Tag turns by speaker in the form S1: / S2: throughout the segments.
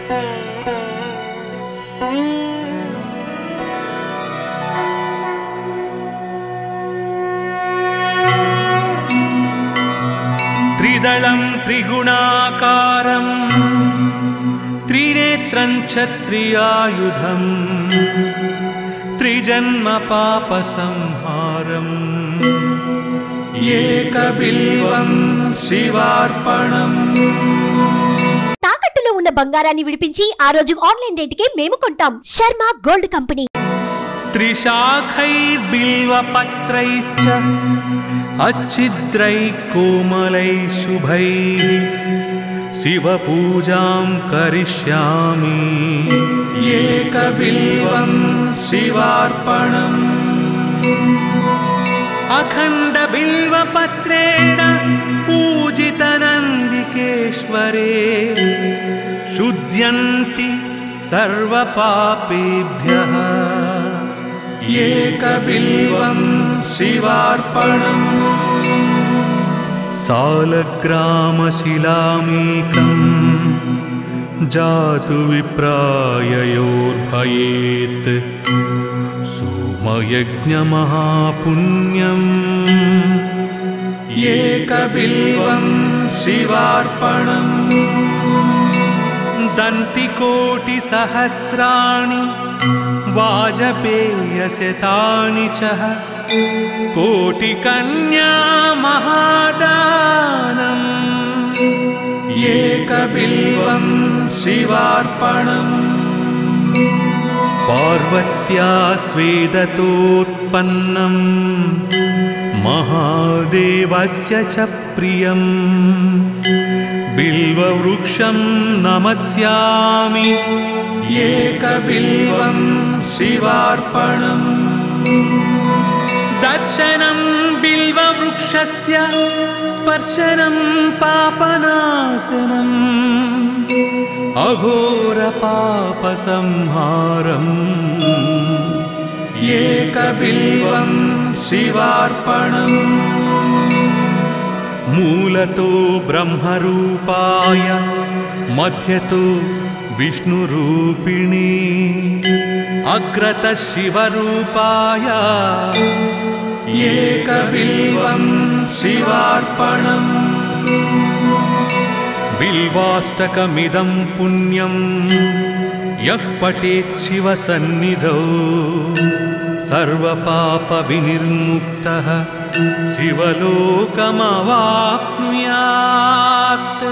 S1: त्रिदलं त्रिगुणाकारं त्रिनेत्रं क्षत्रियायुधं त्रिजन्म पापसंहारम् ఏకబిల్వం శివార్పణం.
S2: తాకట్టులో ఉన్న బంగారాన్ని విడిపించి ఆ రోజు ఆన్లైన్ రేటుకే మేము కొంటాం. Sharma gold company.
S1: త్రిశాఖైర్బిల్వపత్రైశ్చ అచ్ఛిద్రైః కోమలైః శుభైః శివపూజాం కరిష్యామి. ఏకబిల్వం శివార్పణం. అఖండ బిల్వపత్రేణ పూజిత నందికేశ్వరే శుద్ధ్యంతి సర్వపాపేభ్యః. ఏకబిల్వం శివార్పణం. సాలగ్రామశిలామేకం జాతు విప్రాయయోర్భయేత్ सोमयज्ञमहापुण्यम्. ఏకబిల్వం శివార్పణం. దంతికోటిసహస్రాణి వాజపేయశతాని చ కోటికన్యా మహాదానం. ఏకబిల్వం శివార్పణం. పార్వత్యా స్వేదతోత్పన్నం మహాదేవస్య చ ప్రియం బిల్వవృక్షం నమస్యామి. ఏకబిల్వం శివార్పణం. దర్శనం బిల్వవృక్షస్య స్పర్శనం పాపనాశనం అఘోర పాప సంహారం. ఏకబిల్వం శివార్పణం. మూలతో బ్రహ్మరూపాయ మధ్యతో విష్ణురూపిణి అగ్రత శివరూపాయ. ఏకబిల్వం శివార్పణం. బిల్వాష్టకమిదం పుణ్యం యః పఠేత్ శివ సన్నిధౌ సర్వపాప వినిర్ముక్తః శివలోకమవాప్నుయాత్.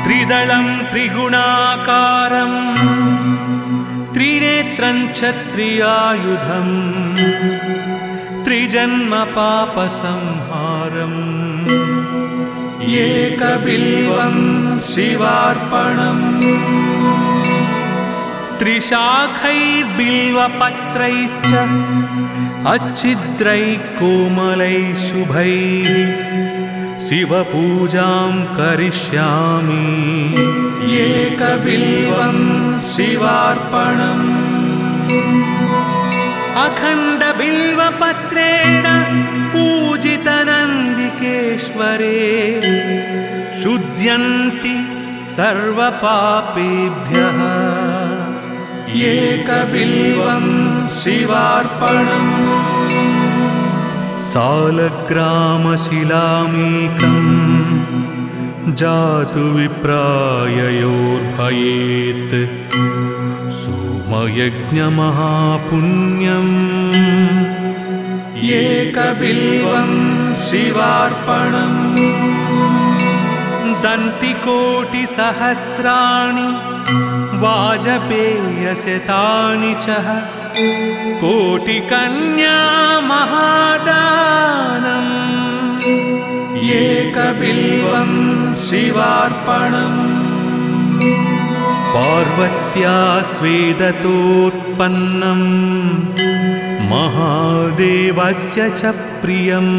S1: त्रिदलं त्रिगुणाकारं त्रिनेत्रं क्षत्रियायुधं त्रिजन्म पापसंहारम्. ఏకబిల్వం శివార్పణం. త్రిశాఖైర్బిల్వపత్రైశ్చ అచ్ఛిద్రైః కోమలైః శుభైః శివపూజాం కరిష్యామి. ఏకబిల్వం శివార్పణం. అఖండ బిల్వపత్రేణ పూజిత నందికేశ్వరే శుద్ధ్యంతి సర్వపాపేభ్యః. ఏకబిల్వం శివార్పణం. సాలగ్రామశిలామేకం జాతు విప్రాయయోర్భయేత్ सोमयज्ञमहापुण्यम्. ఏకబిల్వం శివార్పణం. దంతికోటిసహస్రాణి వాజపేయశతాని చ కోటికన్యా మహాదానం. एकबिल्वं शिवार्पणम् पार्वत्या स्वेदतोत्पन्नम् महादेवस्य च प्रियम्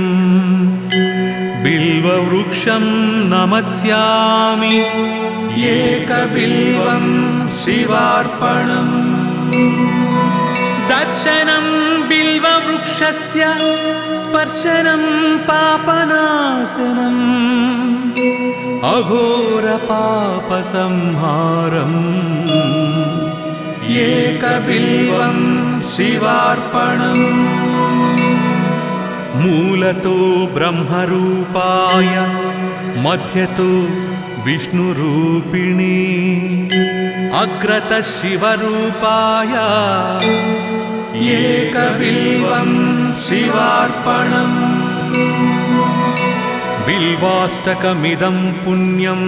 S1: बिल्ववृक्षं नमस्यामि एकबिल्वं शिवार्पणम् दर्शनं बिल्ववृक्षस्य स्पर्शनं पापनाशनम् अघोरपापसंहारम् एकबिल्वं शिवार्पणम् मूलतो ब्रह्मरूपाय मध्यतो विष्णुरूपिणी अग्रतः शिवरूपाय एकबिल्वं शिवार्पणम् बिल्वाष्टकमिदं पुण्यं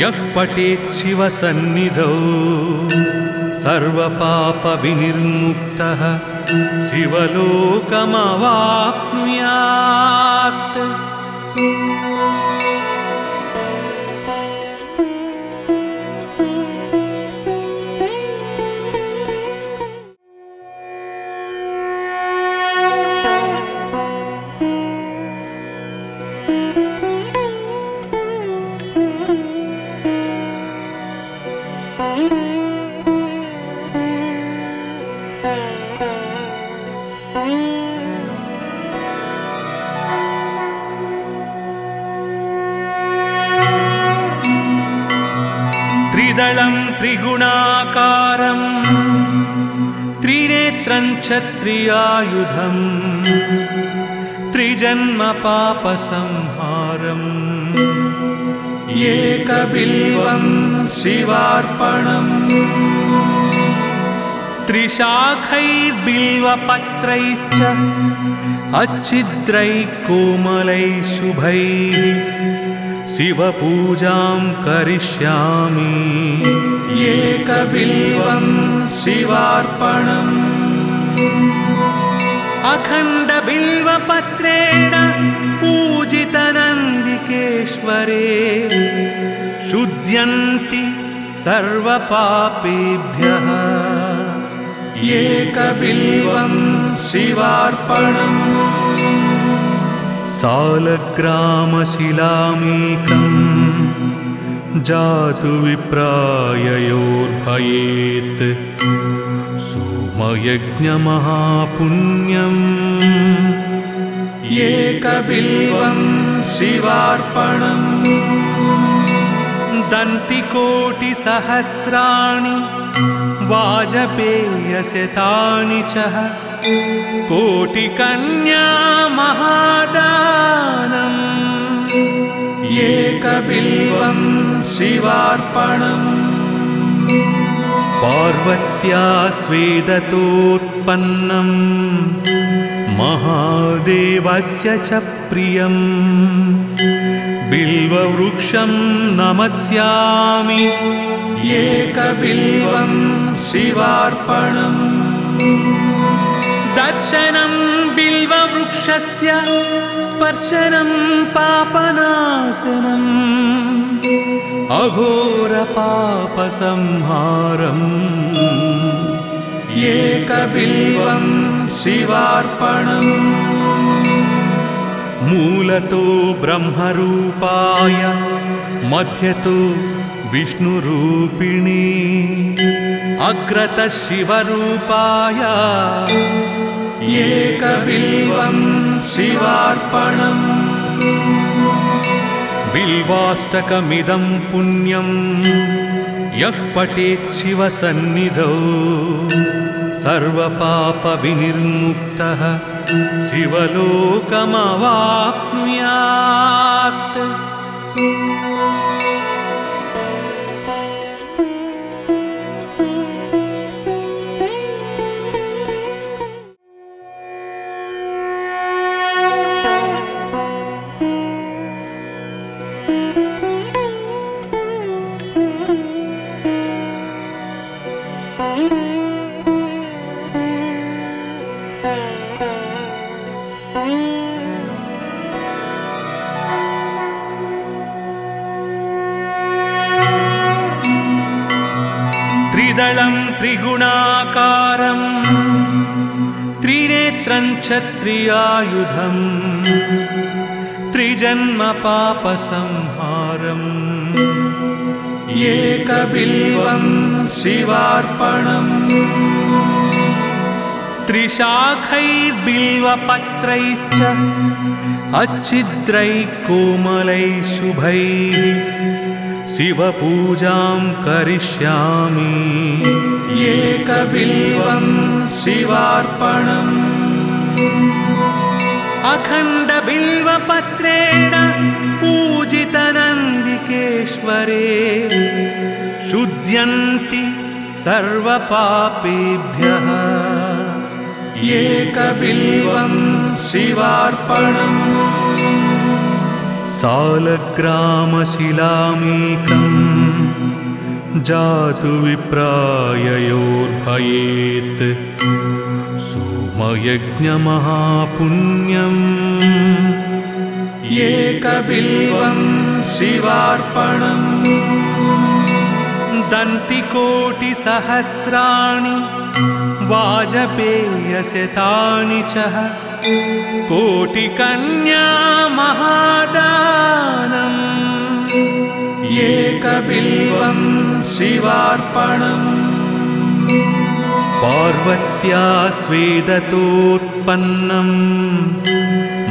S1: यः पठेत् शिवसन्निधौ सर्वपापविनिर्मुक्तः शिवलोकमवाप्नुयात् त्रिदलं त्रिगुणाकारं त्रिनेत्रं च त्रियायुधं त्रिजन्म पापसंहारम् एकबिल्वं शिवार्पणम् त्रिशाखैर्बिल्वपत्रैश्च अच्छिद्रैः कोमलैः शुभैः शिवपूजां करिष्यामि एकबिल्वं शिवार्पणम् अखण्डबिल्वपत्रेण पूजितनन्दिकेश्वरे शुध्यन्ति सर्वपापेभ्यः एकबिल्वं शिवार्पणम् सालग्रामशिलामेकं जातु विप्राययोर्भयेत् सोमयज्ञमहापुण्यम् एकबिल्वं शिवार्पणम् दन्तिकोटिसहस्राणि वाजपेयशतानि च कोटिकन्या महादानम् एकबिल्वं शिवार्पणम् पार्वत्या स्वेदतोत्पन्नम् महादेवस्य च प्रियम् बिल्ववृक्षं नमस्यामि एकबिल्वं शिवार्पणम् दर्शनं बिल्ववृक्षस्य स्पर्शनं पापनाशनम् अघोरपापसंहारम् एकबिल्वं शिवार्पणम् मूलतो ब्रह्मरूपाय मध्यतो विष्णुरूपिणी अग्रतः शिवरूपाय एकबिल्वं शिवार्पणम् बिल्वाष्टकमिदं पुण्यं यः पठेत् शिवसन्निधौ सर्वपापविनिर्मुक्तः शिवलोकमवाप्नुयात् त्रिदलं त्रिगुणाकारं त्रिनेत्रं च त्रियायुधं त्रिजन्म पापसंहारम् एकबिल्वं शिवार्पणम् त्रिशाखैर्बिल्वपत्रैश्च अच्छिद्रैः कोमलैः शुभैः शिवपूजां करिष्यामि एकबिल्वं शिवार्पणम् अखण्डबिल्वपत्रेण पूजितनन्दिकेश्वरे शुध्यन्ति सर्वपापेभ्यः एकबिल्वं शिवार्पणम् सालग्रामशिलामेकं जातु विप्राययोर्भयेत् सोमयज्ञमहापुण्यम् एकबिल्वं शिवार्पणम् दन्तिकोटिसहस्राणि वाजपेयशतानि च कोटिकन्या महादानम् एकबिल्वं शिवार्पणम् पार्वत्या स्वेदतोत्पन्नं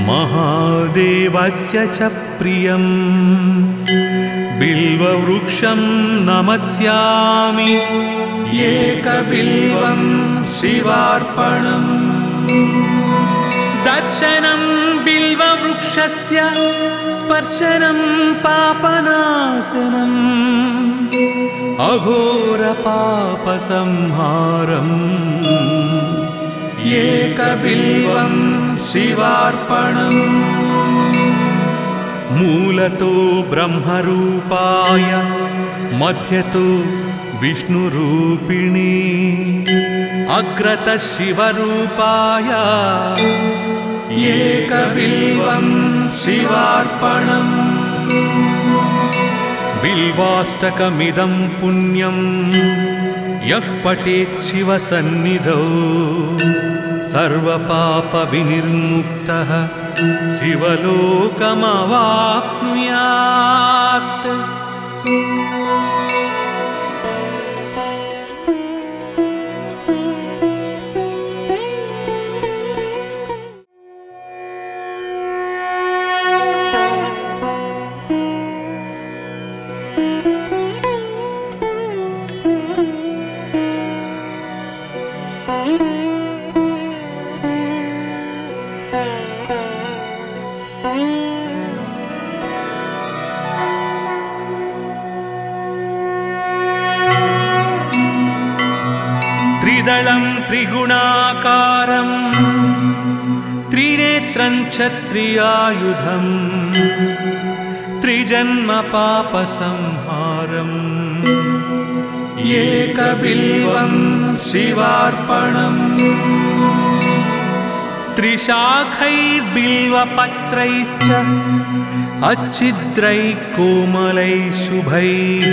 S1: महादेवस्य च प्रियं बिल्ववृक्षं नमस्यामि एकबिल्वं शिवार्पणम् दर्शनं बिल्ववृक्षस्य स्पर्शनं पापनाशनम् अघोरपापसंहारम् एकबिल्वं शिवार्पणम् मूलतो ब्रह्मरूपाय मध्यतो विष्णुरूपिणी अग्रतः शिवरूपाय एकबिल्वं शिवार्पणम् बिल्वाष्टकमिदं पुण्यं यः पठेत् शिवसन्निधौ सर्वपापविनिर्मुक्तः शिवलोकमवाप्नुयात्। त्रिदलं त्रिगुणाकारं त्रिनेत्रं च त्रियायुधं त्रिजन्म पापसंहारम् एकबिल्वं शिवार्पणम् त्रिशाखैर्बिल्वपत्रैश्च अच्छिद्रैः कोमलैः शुभैः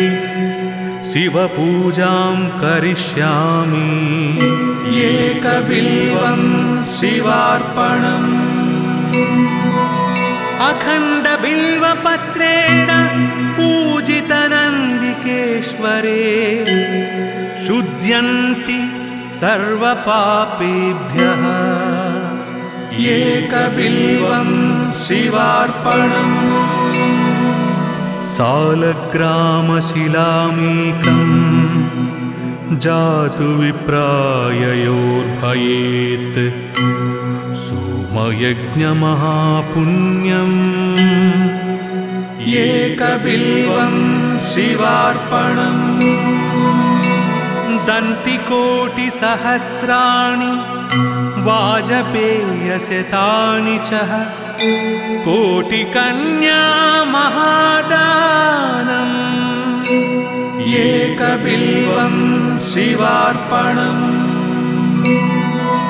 S1: शिवपूजां करिष्यामि एकबिल्वं शिवार्पणम् अखण्डबिल्वपत्रेण पूजितनन्दिकेश्वरे शुध्यन्ति सर्वपापेभ्यः एकबिल्वं शिवार्पणम् सालग्रामशिलामेकं जातु विप्राययोर्भयेत् सोमयज्ञमहापुण्यम् एकबिल्वं शिवार्पणम् दन्तिकोटिसहस्राणि वाजपेयशतानि च कोटिकन्या महादानम् एकबिल्वं शिवार्पणम्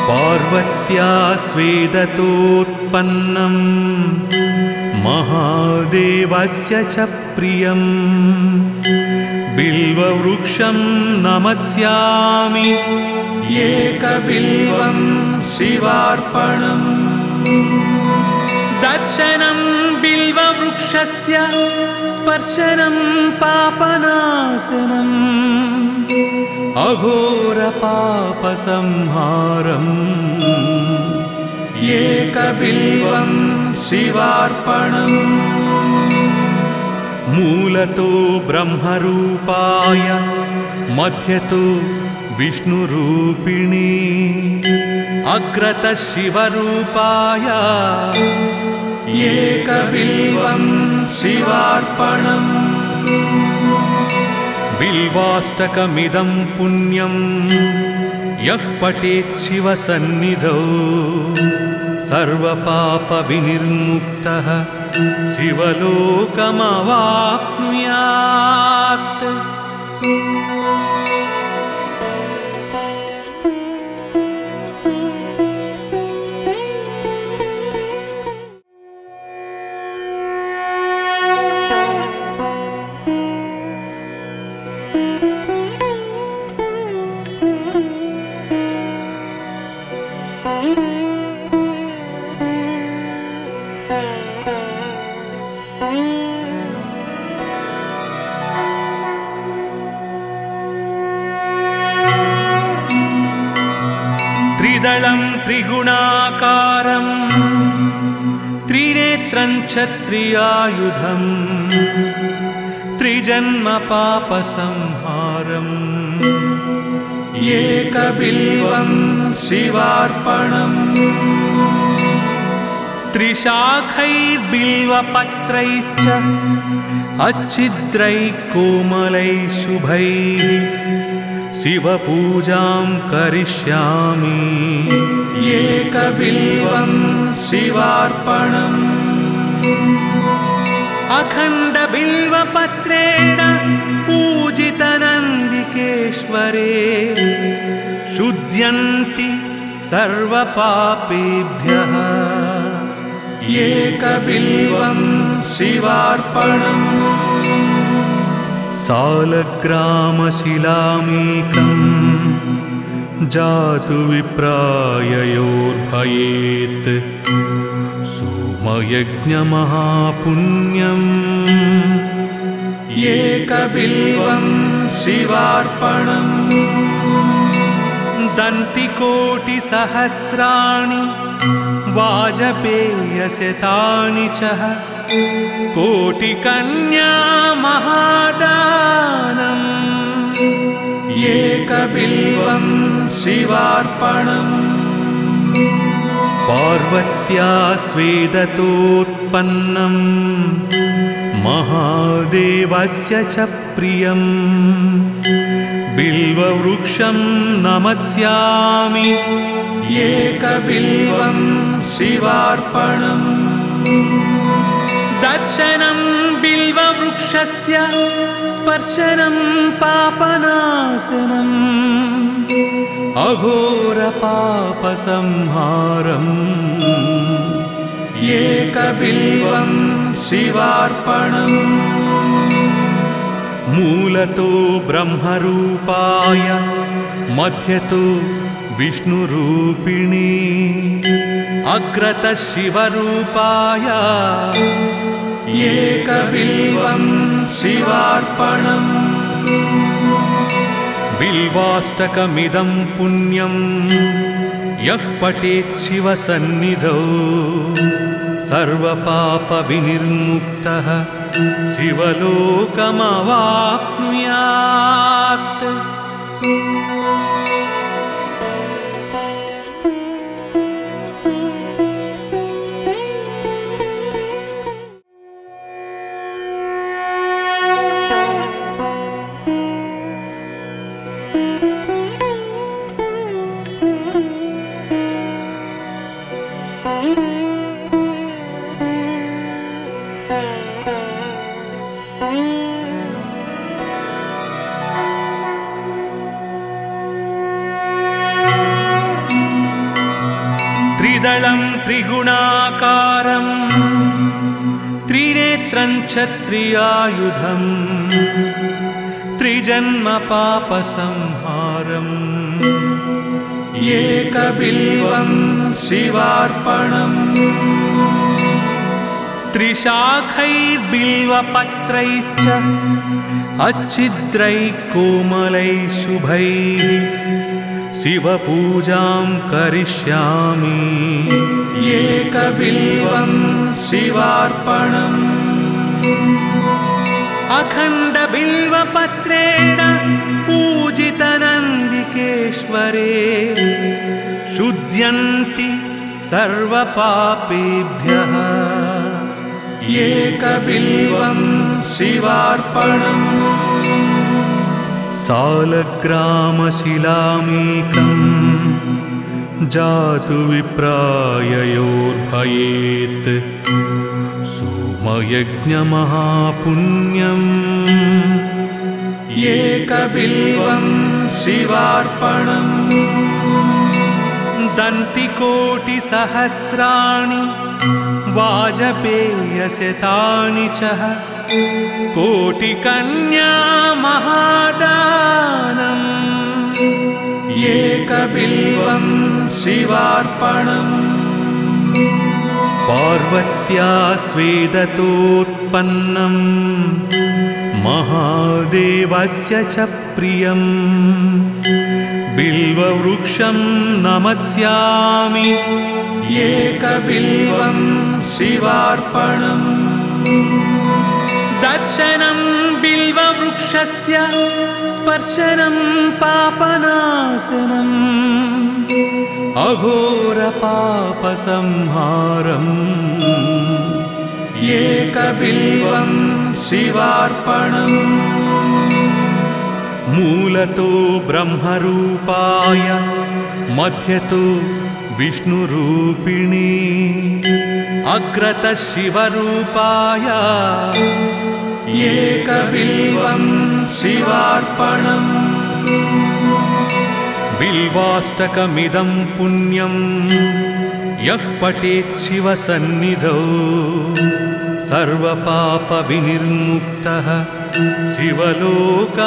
S1: पार्वत्या स्वेदतोत्पन्नं महादेवस्य च प्रियं बिल्ववृक्षं नमस्यामि एकबिल्वं शिवार्पणम् दर्शनं बिल्ववृक्षस्य स्पर्शनं पापनाशनम् अघोरपापसंहारम् एकबिल्वं शिवार्पणम् मूलतो ब्रह्मरूपाय मध्यतो विष्णुरूपिणी अग्रतः शिवरूपाय एकबिल्वं शिवार्पणम् बिल्वाष्टकमिदं पुण्यं यः पठेत् शिवसन्निधौ सर्वपापविनिर्मुक्तः शिवलोकमवाप्नुयात् त्रिदलं त्रिगुणाकारं त्रिनेत्रं क्षत्रियायुधं त्रिजन्म पापसंहारम् एकबिल्वं शिवार्पणम् त्रिशाखैर्बिल्वपत्रैश्च अच्छिद्रैः कोमलैः शुभैः शिवपूजां करिष्यामि एकबिल्वं शिवार्पणम् अखण्डबिल्वपत्रेण पूजितनन्दिकेश्वरे शुध्यन्ति सर्वपापेभ्यः एकबिल्वं शिवार्पणम् सालग्रामशिलामेकं जातु विप्राययोर्भयेत् सोमयज्ञमहापुण्यम् एकबिल्वं शिवार्पणम् दन्तिकोटिसहस्राणि वाजपेयशतानि च कोटिकन्या महादानम् एकबिल्वं शिवार्पणम् पार्वत्या स्वेदतोत्पन्नं महादेवस्य च प्रियं बिल्ववृक्षं नमस्यामि एकबिल्वं शिवार्पणम् दर्शनं बिल्ववृक्षस्य स्पर्शनं पापनाशनम् अघोरपापसंहारम् एकबिल्वं शिवार्पणम् मूलतो ब्रह्मरूपाय मध्यतो विष्णुरूपिणी अग्रतः शिवरूपाय एकबिल्वं शिवार्पणम् बिल्वाष्टकमिदं पुण्यं यः पठेत् शिवसन्निधौ सर्वपापविनिर्मुक्तः शिवलोकमवाप्नुयात् त्रिदलं त्रिगुणाकारं त्रिनेत्रं क्षत्रियायुधं त्रिजन्म पापसंहारम्
S3: एकबिल्वं शिवार्पणम्
S1: त्रिशाखैर्बिल्वपत्रैश्च अच्छिद्रैः कोमलैः शुभैः शिवपूजां करिष्यामि
S3: एकबिल्वं शिवार्पणम्
S1: अखण्डबिल्वपत्रेण पूजितनन्दिकेश्वरे शुध्यन्ति सर्वपापेभ्यः
S3: एकबिल्वं शिवार्पणम्
S1: सालग्रामशिलामेकम् जातु विप्राययोर्भयेत् सोमयज्ञमहापुण्यम्
S3: एकबिल्वं शिवार्पणम्
S1: दन्तिकोटिसहस्राणि वाजपेयशतानि च कोटिकन्या महादानम्
S3: एकबिल्वं शिवार्पणम्
S1: पार्वत्या स्वेदतोत्पन्नम् महादेवस्य च प्रियम् बिल्ववृक्षं नमस्यामि
S3: एकबिल्वं शिवार्पणम्
S1: दर्शनं बिल्ववृक्षस्य स्पर्शनं पापनाशनम् अघोरपापसंहारम्
S3: एकबिल्वं शिवार्पणम्
S1: मूलतो ब्रह्मरूपाय मध्यतो विष्णुरूपिणी अग्रतः शिवरूपाय
S3: एकबिल्वं शिवार्पणम्
S1: बिल्वाष्टकमिदं पुण्यं यः पठेत् शिवसन्निधौ सर्वपापविनिर्मुक्तः शिवलोकमवाप्नुयात्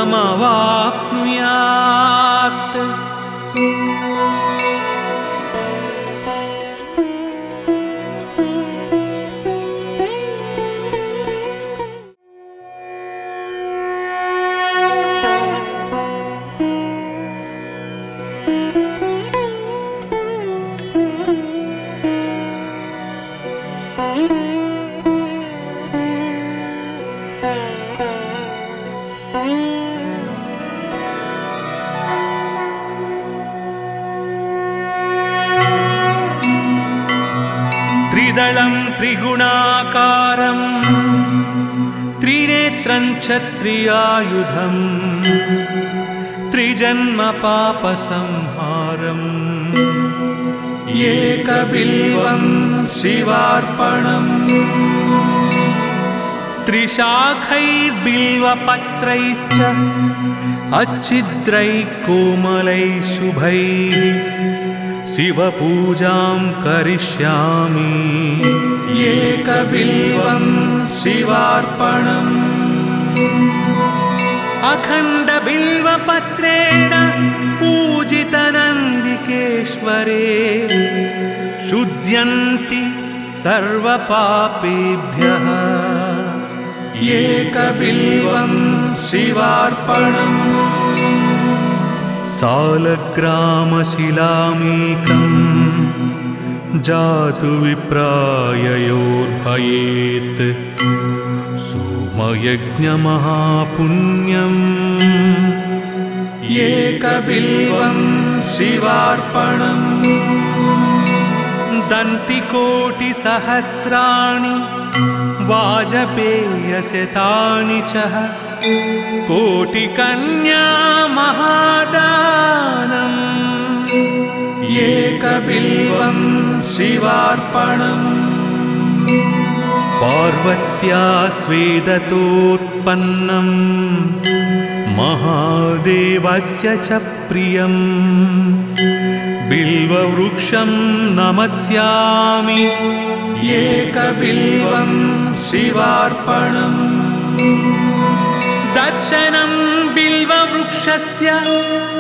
S1: त्रिदलं त्रिगुणाकारं त्रिनेत्रं च त्रियायुधं त्रिजन्म पापसंहारम्
S3: एकबिल्वं शिवार्पणम्
S1: त्रिशाखैर्बिल्वपत्रैश्च अच्छिद्रैः कोमलैः शुभैः शिवपूजां करिष्यामि
S3: एकबिल्वं शिवार्पणम्
S1: अखण्डबिल्वपत्रेण पूजितनन्दिकेश्वरे शुध्यन्ति सर्वपापेभ्यः
S3: एकबिल्वं शिवार्पणम्
S1: सालग्रामशिलामेकम् जातु विप्राययोर्भयेत् सोमयज्ञमहापुण्यम्
S3: एकबिल्वं शिवार्पणम्
S1: दन्तिकोटिसहस्राणि वाजपेयशतानि च कोटिकन्या महादानम्
S3: एकबिल्वं शिवार्पणम्
S1: पार्वत्या स्वेदतोत्पन्नम् महादेवस्य च प्रियम् बिल्ववृक्षं नमस्यामि
S3: एकबिल्वं शिवार्पणम्
S1: दर्शनं बिल्ववृक्षस्य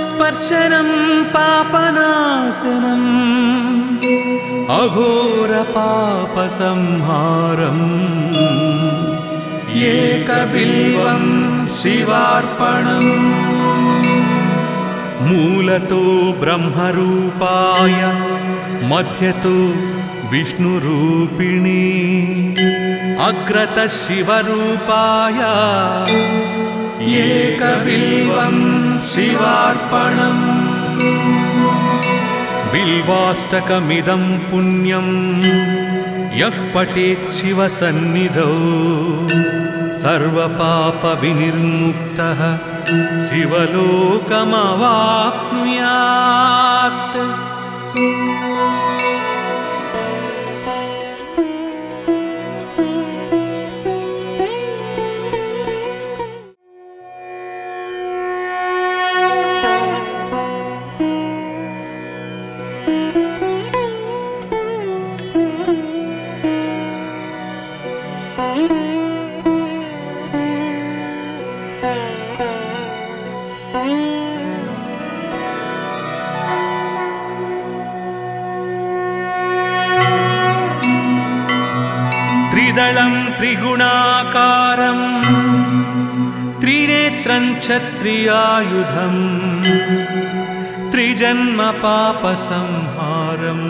S1: स्पर्शनं पापनाशनम् अघोरपापसंहारम्
S3: एकबिल्वं शिवार्पणम्
S1: मूलतो ब्रह्मरूपाय मध्यतो विष्णुरूपिणी अग्रतः शिवरूपाय
S3: एकबिल्वं शिवार्पणम्
S1: बिल्वाष्टकमिदं पुण्यं यः पठेत् शिवसन्निधौ सर्वपापविनिर्मुक्तः शिवलोकमवाप्नुयात्। त्रिदलं त्रिगुणाकारं त्रिनेत्रं क्षत्रियायुधं त्रिजन्म पापसंहारम्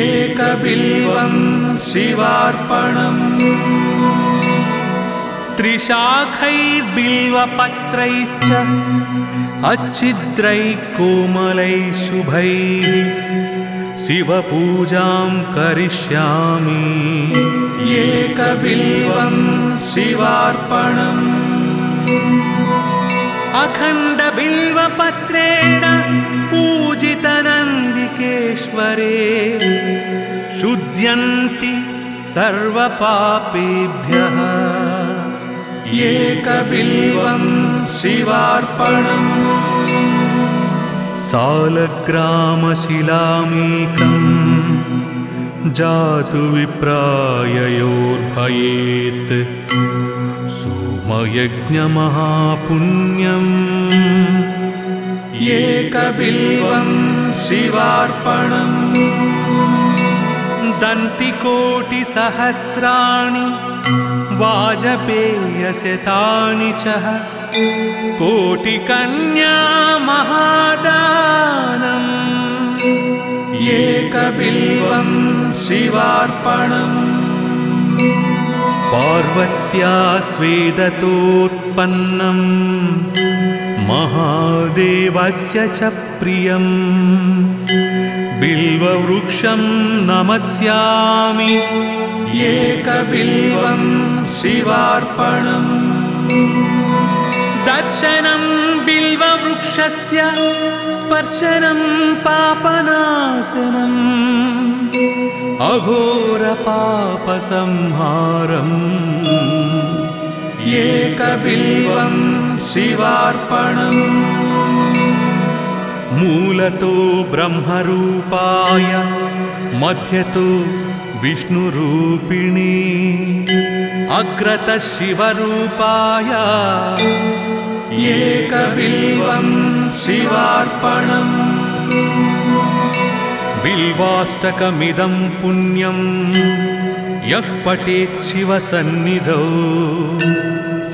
S3: एकबिल्वं शिवार्पणम्
S1: त्रिशाखैर्बिल्वपत्रैश्च अच्छिद्रैः कोमलैः शुभैः शिवपूजां करिष्यामि।
S3: एकबिल्वं शिवार्पणम्
S1: अखण्डबिल्वपत्रेण पूजितनन्दिकेश्वरे शुध्यन्ति सर्वपापेभ्यः।
S3: एकबिल्वं शिवार्पणम्
S1: सालग्रामशिलामेकं जातु विप्राययोर्भयेत् सोमयज्ञमहापुण्यम्।
S3: एकबिल्वं शिवार्पणम्
S1: दन्तिकोटिसहस्राणि वाजपेयशतानि च कोटिकन्या महादानम्।
S3: एकबिल्वं शिवार्पणम्
S1: पार्वत्या स्वेदतोत्पन्नं महादेवस्य च प्रियं बिल्ववृक्षं नमस्यामि।
S3: एकबिल्वं शिवार्पणम्
S1: दर्शनं बिल्ववृक्षस्य स्पर्शनं पापनाशनम् अघोरपापसंहारम्
S3: एकबिल्वं शिवार्पणम्
S1: मूलतो ब्रह्मरूपाय मध्यतो विष्णुरूपिणी अग्रतः शिवरूपाय
S3: एकबिल्वं शिवार्पणम्
S1: बिल्वाष्टकमिदं पुण्यं यः पठेत् शिवसन्निधौ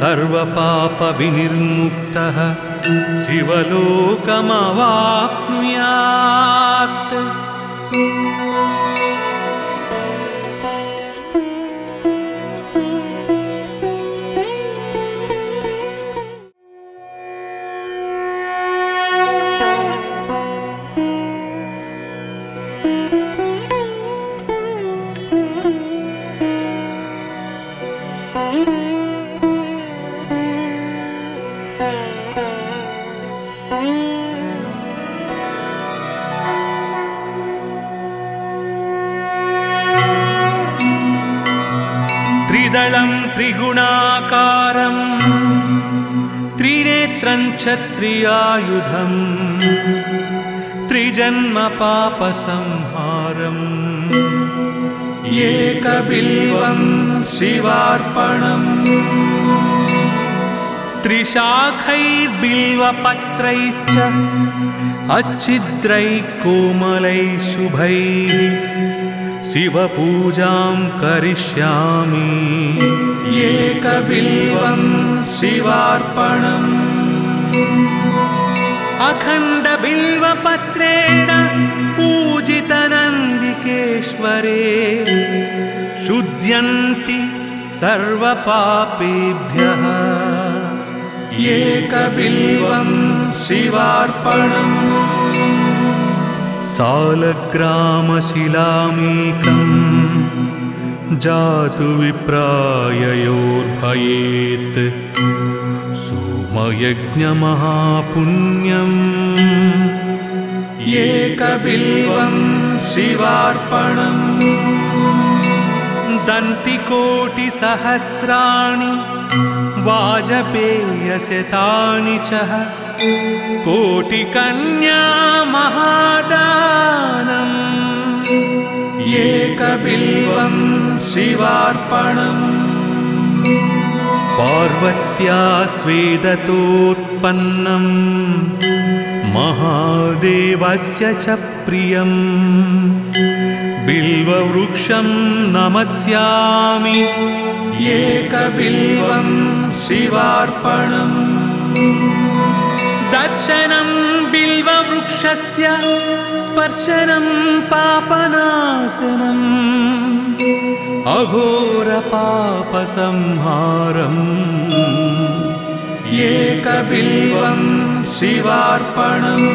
S1: सर्वपापविनिर्मुक्तः शिवलोकमवाप्नुयात्। त्रिदलं त्रिगुणाकारं त्रिनेत्रं क्षत्रियायुधं त्रिजन्म पापसंहारम्
S3: एकबिल्वं शिवार्पणम्
S1: त्रिशाखैर्बिल्वपत्रैश्च अच्छिद्रैः कोमलैः शुभैः शिवपूजां करिष्यामि।
S3: एकबिल्वं शिवार्पणम्
S1: अखण्डबिल्वपत्रेण पूजितनन्दिकेश्वरे शुध्यन्ति सर्वपापेभ्यः।
S3: एकबिल्वं शिवार्पणम्
S1: सालग्रामशिलामेकं जातु विप्राययोर्भयेत् सोमयज्ञमहापुण्यम्।
S3: एकबिल्वं शिवार्पणम्
S1: दन्तिकोटिसहस्राणि वाजपेयशतानि च कोटिकन्या महादानम्।
S3: एकबिल्वं शिवार्पणम्
S1: पार्वत्या स्वेदतोत्पन्नम् महादेवस्य च प्रियम् बिल्ववृक्षं नमस्यामि।
S3: एकबिल्वं शिवार्पणम्
S1: दर्शनं बिल्ववृक्षस्य स्पर्शनं पापनाशनम् अघोरपापसंहारम्।
S3: एकबिल्वं शिवार्पणम्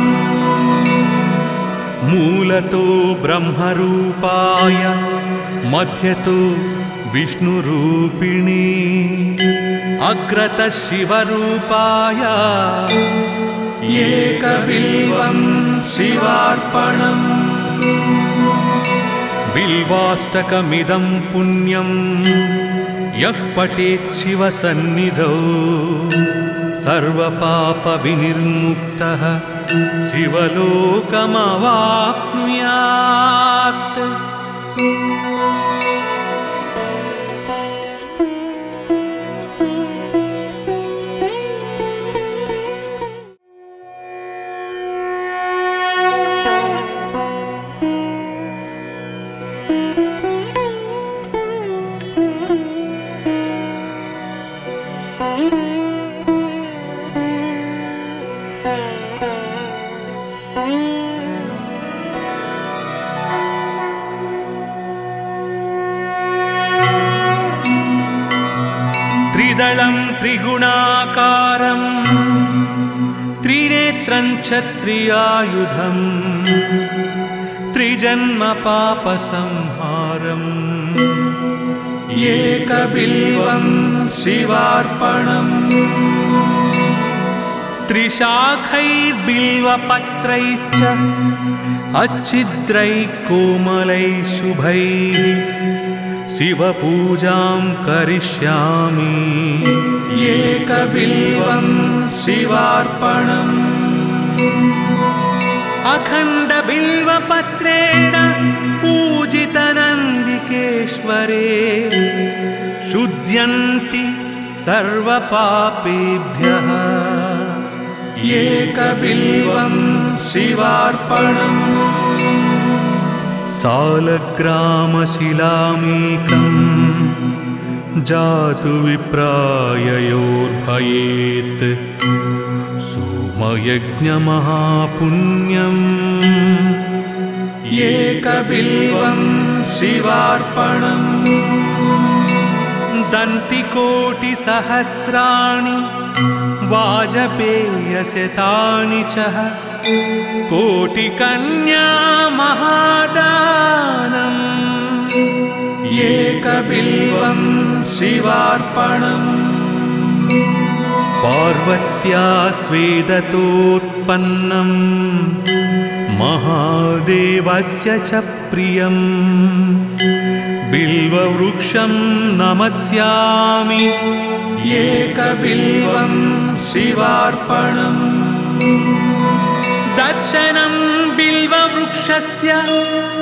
S1: मूलतो ब्रह्मरूपाय मध्यतो विष्णुरूपिणी अग्रतः शिवरूपाय।
S3: एकबिल्वं शिवार्पणम्
S1: बिल्वाष्टकमिदं पुण्यं यः पठेत् शिवसन्निधौ सर्वपापविनिर्मुक्तः शिवलोकमवाप्नुयात्। त्रिदलं त्रिगुणाकारं त्रिनेत्रं क्षत्रियायुधं त्रिजन्मपापसंहारम्।
S3: एकबिल्वं शिवार्पणम्
S1: त्रिशाखैर्बिल्वपत्रैश्च अच्छिद्रैः कोमलैः शुभैः शिवपूजां करिष्यामि।
S3: एकबिल्वं शिवार्पणम्
S1: अखण्डबिल्वपत्रेण पूजितनन्दिकेश्वरे शुध्यन्ति सर्वपापेभ्यः।
S3: एकबिल्वं शिवार्पणम्
S1: सालग्रामशिलामेकं जातु विप्राययोर्भयेत् सोमयज्ञमहापुण्यम्।
S3: एकबिल्वं शिवार्पणम्
S1: दन्तिकोटिसहस्राणि वाजपेयशतानि च कोटिकन्या महादानम्।
S3: एकबिल्वं शिवार्पणम्
S1: पार्वत्या स्वेदतोत्पन्नम् महादेवस्य च प्रियम् बिल्ववृक्षं नमस्यामि।
S3: एकबिल्वं शिवार्पणम्
S1: दर्शनं बिल्ववृक्षस्य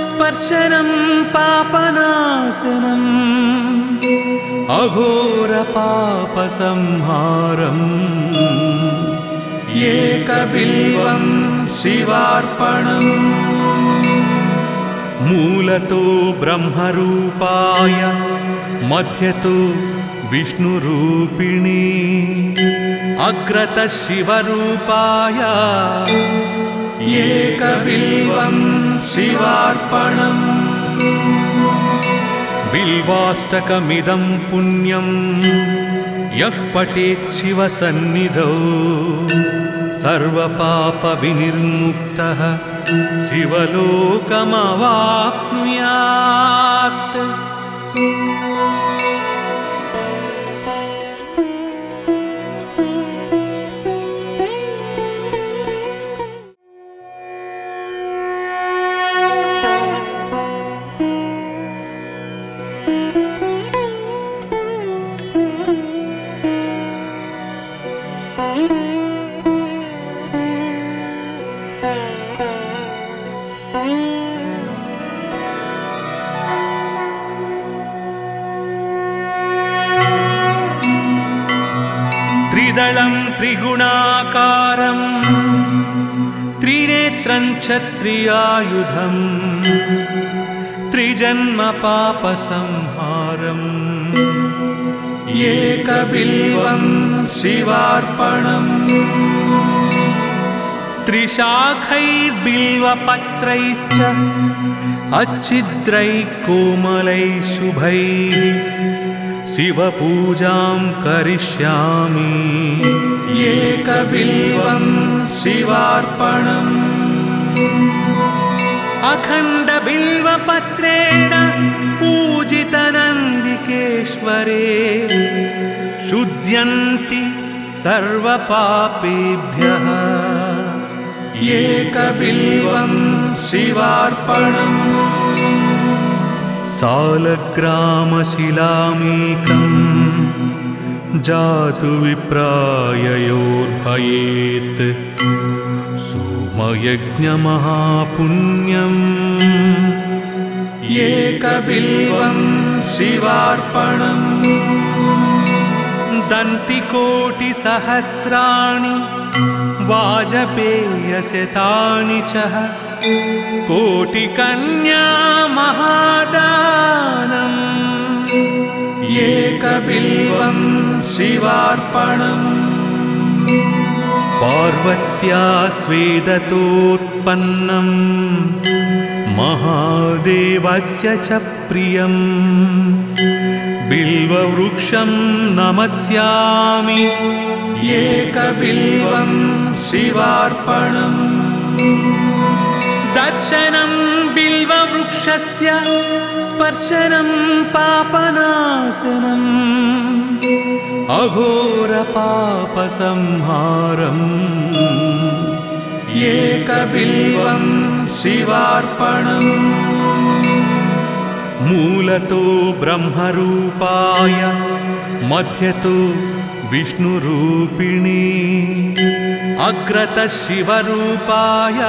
S1: स्पर्शनं पापनाशनम् अघोरपापसंहारम्
S3: एकबिल्वं शिवार्पणम्
S1: मूलतो ब्रह्मरूपाय मध्यतो विष्णुरूपिणी अग्रतः शिवरूपाय
S3: एकबिल्वं शिवार्पणम्
S1: बिल्वाष्टकमिदं पुण्यं यः पठेत् शिवसन्निधौ सर्वपापविनिर्मुक्तः शिवलोकमवाप्नुयात्। त्रिदलं त्रिगुणाकारं त्रिनेत्रं क्षत्रियायुधं त्रिजन्म पापसंहारम्
S3: एकबिल्वं शिवार्पणम्
S1: त्रिशाखैर्बिल्वपत्रैश्च अच्छिद्रैः कोमलैः शुभैः शिवपूजां करिष्यामि।
S3: एकबिल्वं शिवार्पणम्
S1: अखण्डबिल्वपत्रेण पूजितनन्दिकेश्वरे शुध्यन्ति सर्वपापेभ्यः।
S3: एकबिल्वं शिवार्पणम्
S1: सालग्रामशिलामेकं जातु विप्राययोर्भयेत् सोमयज्ञमहापुण्यम्।
S3: एकबिल्वं शिवार्पणम्
S1: दन्तिकोटिसहस्राणि वाजपेयशतानि च कोटिकन्या महादानम्।
S3: एकबिल्वं शिवार्पणम्
S1: पार्वत्या स्वेदतोत्पन्नं महादेवस्य च प्रियं बिल्ववृक्षं नमस्यामि।
S3: एकबिल्वं शिवार्पणम्
S1: दर्शनं बिल्ववृक्षस्य स्पर्शनं पापनाशनम् अघोरपापसंहारम्
S3: एकबिल्वं शिवार्पणम्
S1: मूलतो ब्रह्मरूपाय मध्यतो विष्णुरूपिणी अग्रतः शिवरूपाय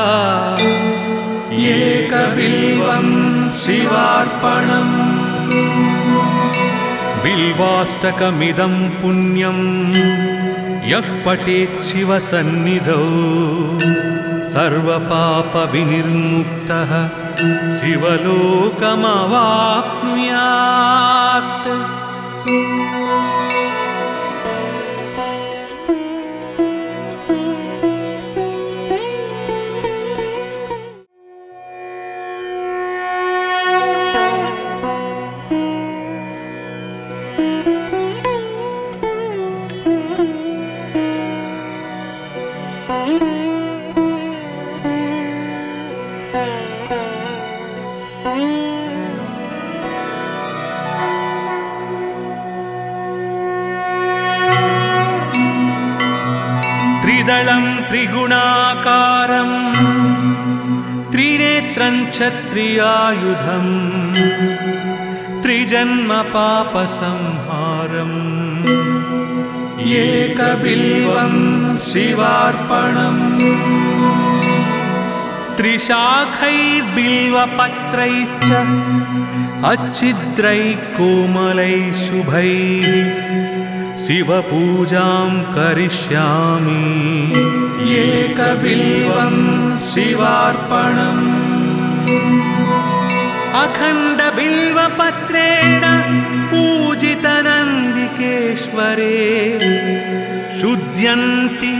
S3: एकबिल्वं शिवार्पणम्
S1: बिल्वाष्टकमिदं पुण्यं यः पठेत् शिवसन्निधौ सर्वपापविनिर्मुक्तः शिवलोकमवाप्नुयात्। त्रिदलं त्रिगुणाकारं त्रिनेत्रं क्षत्रियायुधं त्रिजन्म पापसंहारम्
S3: एकबिल्वं शिवार्पणम्
S1: त्रिशाखैर्बिल्वपत्रैश्च अच्छिद्रैः कोमलैः शुभैः शिवपूजां करिष्यामि।
S3: एकबिल्वं शिवार्पणम्
S1: अखण्डबिल्वपत्रेण पूजितनन्दिकेश्वरे शुध्यन्ति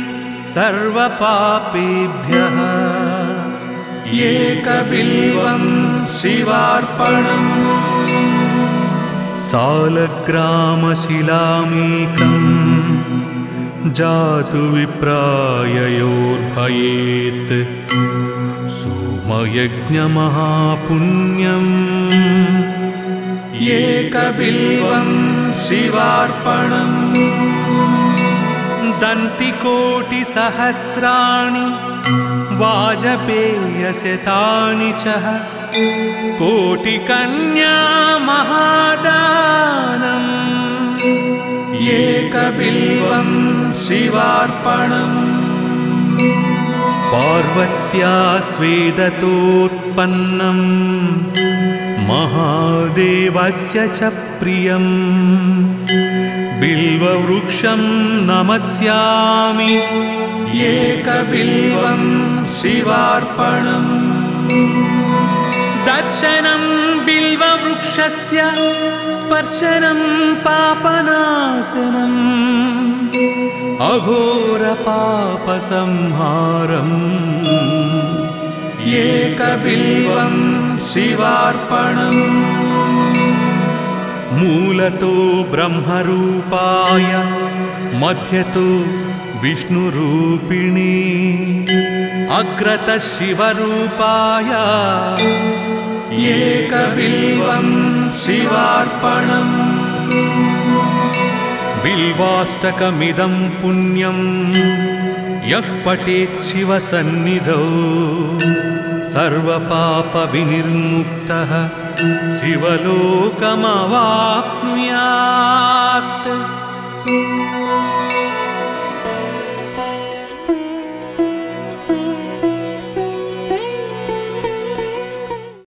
S1: सर्वपापेभ्यः।
S3: एकबिल्वं शिवार्पणम्
S1: सालग्रामशिलामेकं जातु विप्राययोर्भयेत् सोमयज्ञमहापुण्यम्।
S3: एकबिल्वं शिवार्पणम्
S1: दन्तिकोटिसहस्राणि वाजपेयशतानि च कोटिकन्या महादानम्।
S3: एकबिल्वं शिवार्पणम्
S1: पार्वत्या स्वेदतोत्पन्नम् महादेवस्य च प्रियम् बिल्ववृक्षं नमस्यामि।
S3: एकबिल्वं शिवार्पणम्
S1: दर्शनं बिल्ववृक्षस्य स्पर्शनं पापनाशनम् अघोरपापसंहारम्।
S3: एकबिल्वं शिवार्पणम्
S1: मूलतो ब्रह्मरूपाय मध्यतो विष्णुरूपिणी अग्रतः शिवरूपाय।
S3: एकबिल्वं शिवार्पणम्
S1: बिल्वाष्टकमिदं पुण्यं यः पठेत् शिवसन्निधौ सर्वपापविनिर्मुक्तः शिवलोकमवाप्नुयात्।